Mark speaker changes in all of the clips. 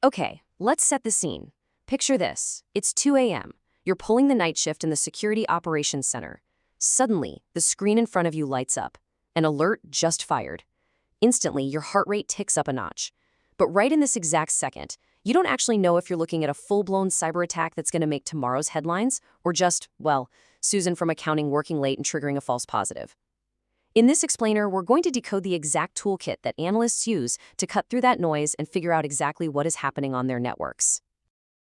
Speaker 1: Okay, let's set the scene. Picture this. It's 2 a.m. You're pulling the night shift in the Security Operations Center. Suddenly, the screen in front of you lights up. An alert just fired. Instantly, your heart rate ticks up a notch. But right in this exact second, you don't actually know if you're looking at a full-blown cyber attack that's going to make tomorrow's headlines, or just, well, Susan from accounting working late and triggering a false positive. In this explainer, we're going to decode the exact toolkit that analysts use to cut through that noise and figure out exactly what is happening on their networks.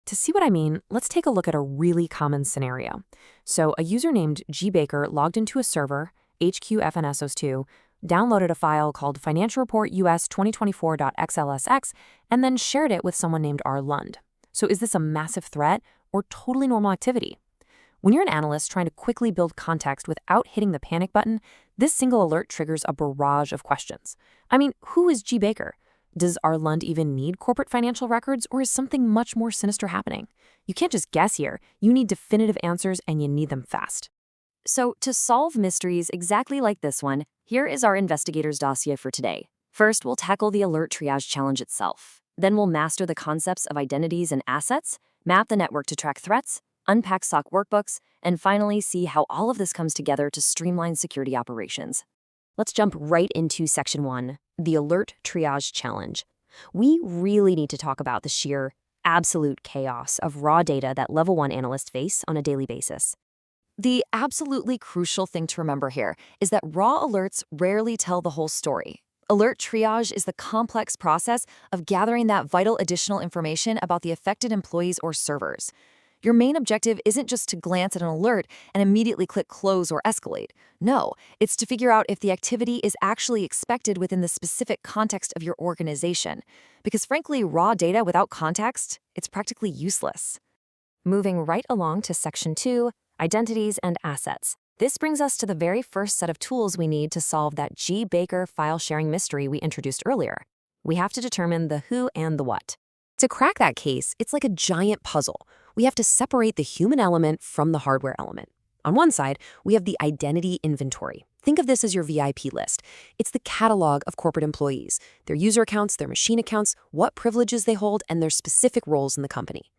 Speaker 2: To see what I mean, let's take a look at a really common scenario. So a user named G. Baker logged into a server, HQFNSOS2, downloaded a file called Financial Report US 2024.xlsx, and then shared it with someone named R. Lund. So is this a massive threat or totally normal activity? When you're an analyst trying to quickly build context without hitting the panic button, this single alert triggers a barrage of questions. I mean, who is G. Baker? Does R. Lund even need corporate financial records, or is something much more sinister happening? You can't just guess here. You need definitive answers, and you need them fast.
Speaker 1: So to solve mysteries exactly like this one, here is our investigator's dossier for today. First, we'll tackle the alert triage challenge itself. Then we'll master the concepts of identities and assets, map the network to track threats, unpack SOC workbooks, and finally see how all of this comes together to streamline security operations. Let's jump right into Section 1, the Alert Triage Challenge. We really need to talk about the sheer, absolute chaos of raw data that Level 1 analysts face on a daily basis. The absolutely crucial thing to remember here is that raw alerts rarely tell the whole story. Alert triage is the complex process of gathering that vital additional information about the affected employees or servers. Your main objective isn't just to glance at an alert and immediately click close or escalate. No, it's to figure out if the activity is actually expected within the specific context of your organization. Because frankly, raw data without context, it's practically useless. Moving right along to Section 2, Identities and Assets. This brings us to the very first set of tools we need to solve that G. Baker file sharing mystery we introduced earlier. We have to determine the who and the what. To crack that case, it's like a giant puzzle. We have to separate the human element from the hardware element. On one side, we have the identity inventory. Think of this as your VIP list. It's the catalog of corporate employees, their user accounts, their machine accounts, what privileges they hold, and their specific roles in the company.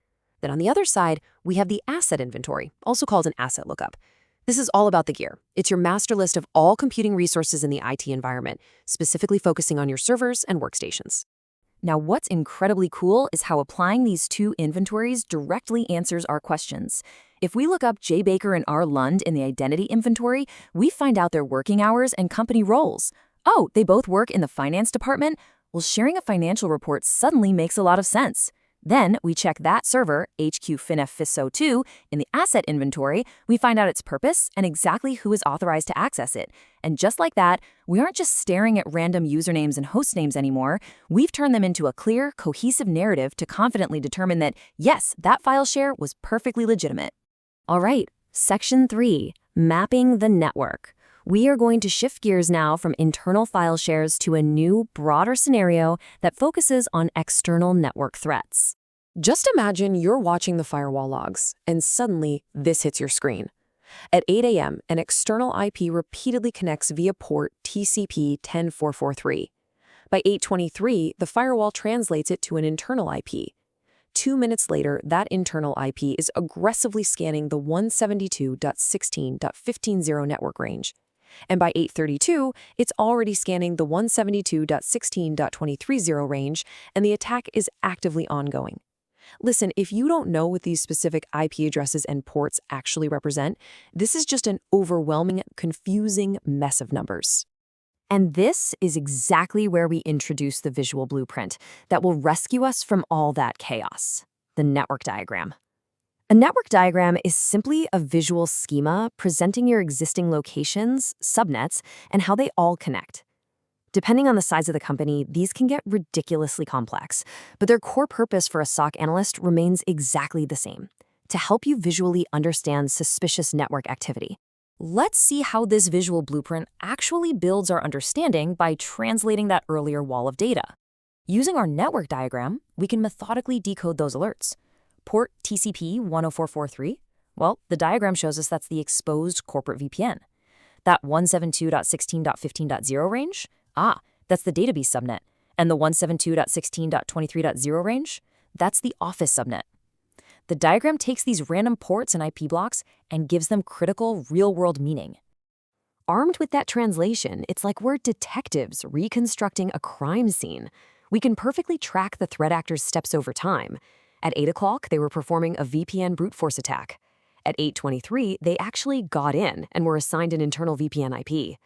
Speaker 1: Then on the other side, we have the asset inventory, also called an asset lookup. This is all about the gear. It's your master list of all computing resources in the IT environment, specifically focusing on your servers and workstations. Now, what's incredibly cool is how applying these two inventories directly answers our questions. If we look up J. Baker and R. Lund in the identity inventory, we find out their working hours and company roles. Oh, they both work in the finance department? Well, sharing a financial report suddenly makes a lot of sense. Then we check that server, HQFNFISO2, in the asset inventory. We find out its purpose and exactly who is authorized to access it. And just like that, we aren't just staring at random usernames and host names anymore. We've turned them into a clear, cohesive narrative to confidently determine that, yes, that file share was perfectly legitimate. All right, Section 3, Mapping the Network. We are going to shift gears now from internal file shares to a new, broader scenario that focuses on external network threats. Just imagine you're watching the firewall logs, and suddenly this hits your screen. At 8 a.m., an external IP repeatedly connects via port TCP 10443. By 8:23, the firewall translates it to an internal IP. 2 minutes later, that internal IP is aggressively scanning the 172.16.15.0 network range. And by 8:32, it's already scanning the 172.16.23.0 range, and the attack is actively ongoing. Listen, if you don't know what these specific IP addresses and ports actually represent, this is just an overwhelming, confusing mess of numbers. And this is exactly where we introduce the visual blueprint that will rescue us from all that chaos, the network diagram. A network diagram is simply a visual schema presenting your existing locations, subnets, and how they all connect. Depending on the size of the company, these can get ridiculously complex, but their core purpose for a SOC analyst remains exactly the same: to help you visually understand suspicious network activity. Let's see how this visual blueprint actually builds our understanding by translating that earlier wall of data. Using our network diagram, we can methodically decode those alerts. Port TCP 10443? Well, the diagram shows us that's the exposed corporate VPN. That 172.16.15.0 range? That's the database subnet. And the 172.16.23.0 range? That's the Office subnet. The diagram takes these random ports and IP blocks and gives them critical, real-world meaning. Armed with that translation, it's like we're detectives reconstructing a crime scene. We can perfectly track the threat actor's steps over time. At 8 o'clock, they were performing a VPN brute force attack. At 8:23, they actually got in and were assigned an internal VPN IP.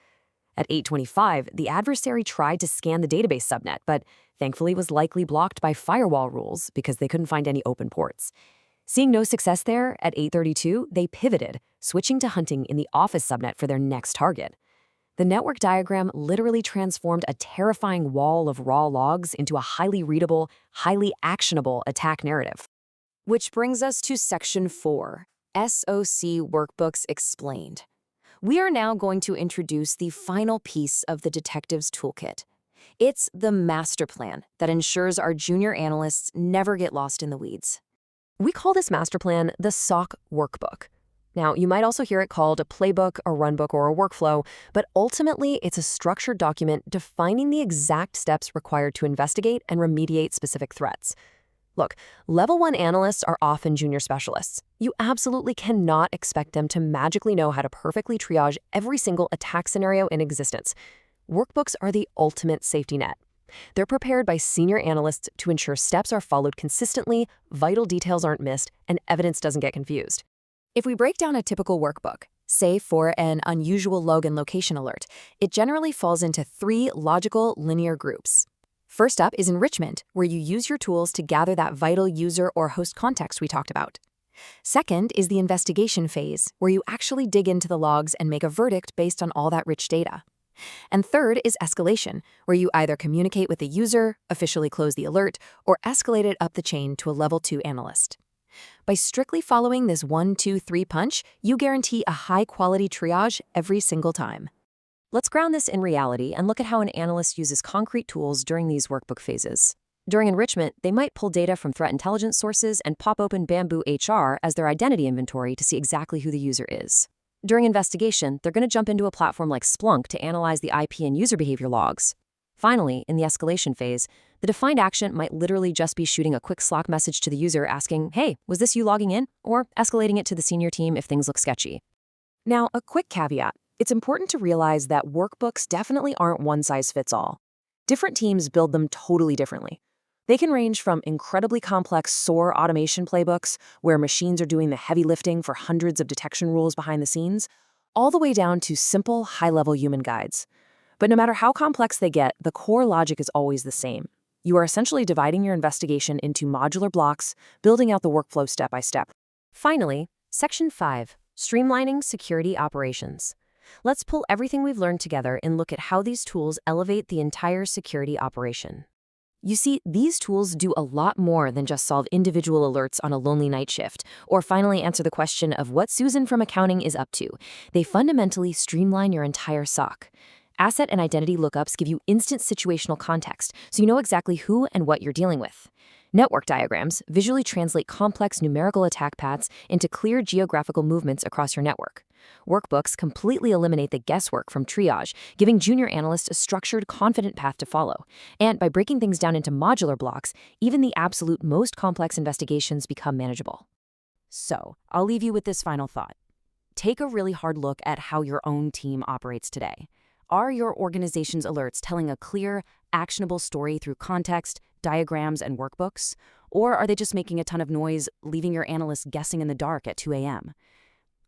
Speaker 1: At 8:25, the adversary tried to scan the database subnet, but thankfully was likely blocked by firewall rules because they couldn't find any open ports. Seeing no success there, at 8:32, they pivoted, switching to hunting in the Office subnet for their next target. The network diagram literally transformed a terrifying wall of raw logs into a highly readable, highly actionable attack narrative. Which brings us to Section 4, SOC Workbooks Explained. We are now going to introduce the final piece of the detective's toolkit. It's the master plan that ensures our junior analysts never get lost in the weeds. We call this master plan the SOC Workbook. Now, you might also hear it called a playbook, a runbook, or a workflow, but ultimately it's a structured document defining the exact steps required to investigate and remediate specific threats. Look, Level 1 analysts are often junior specialists. You absolutely cannot expect them to magically know how to perfectly triage every single attack scenario in existence. Workbooks are the ultimate safety net. They're prepared by senior analysts to ensure steps are followed consistently, vital details aren't missed, and evidence doesn't get confused. If we break down a typical workbook, say for an unusual log and location alert, it generally falls into 3 logical, linear groups. First up is enrichment, where you use your tools to gather that vital user or host context we talked about. Second is the investigation phase, where you actually dig into the logs and make a verdict based on all that rich data. And third is escalation, where you either communicate with the user, officially close the alert, or escalate it up the chain to a Level 2 analyst. By strictly following this 1-2-3 punch, you guarantee a high-quality triage every single time. Let's ground this in reality and look at how an analyst uses concrete tools during these workbook phases. During enrichment, they might pull data from threat intelligence sources and pop open Bamboo HR as their identity inventory to see exactly who the user is. During investigation, they're going to jump into a platform like Splunk to analyze the IP and user behavior logs. Finally, in the escalation phase, the defined action might literally just be shooting a quick Slack message to the user asking, "Hey, was this you logging in?" or escalating it to the senior team if things look sketchy. Now, a quick caveat. It's important to realize that workbooks definitely aren't one-size-fits-all. Different teams build them totally differently. They can range from incredibly complex SOAR automation playbooks, where machines are doing the heavy lifting for hundreds of detection rules behind the scenes, all the way down to simple, high-level human guides. But no matter how complex they get, the core logic is always the same. You are essentially dividing your investigation into modular blocks, building out the workflow step by step. Finally, Section 5, Streamlining Security Operations. Let's pull everything we've learned together and look at how these tools elevate the entire security operation. You see, these tools do a lot more than just solve individual alerts on a lonely night shift, or finally answer the question of what Susan from accounting is up to. They fundamentally streamline your entire SOC. Asset and identity lookups give you instant situational context, so you know exactly who and what you're dealing with. Network diagrams visually translate complex numerical attack paths into clear geographical movements across your network. Workbooks completely eliminate the guesswork from triage, giving junior analysts a structured, confident path to follow. And by breaking things down into modular blocks, even the absolute most complex investigations become manageable. So, I'll leave you with this final thought. Take a really hard look at how your own team operates today. Are your organization's alerts telling a clear, actionable story through context, diagrams, and workbooks? Or are they just making a ton of noise, leaving your analysts guessing in the dark at 2 a.m.?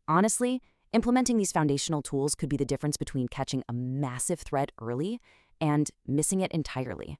Speaker 1: Honestly, implementing these foundational tools could be the difference between catching a massive threat early and missing it entirely.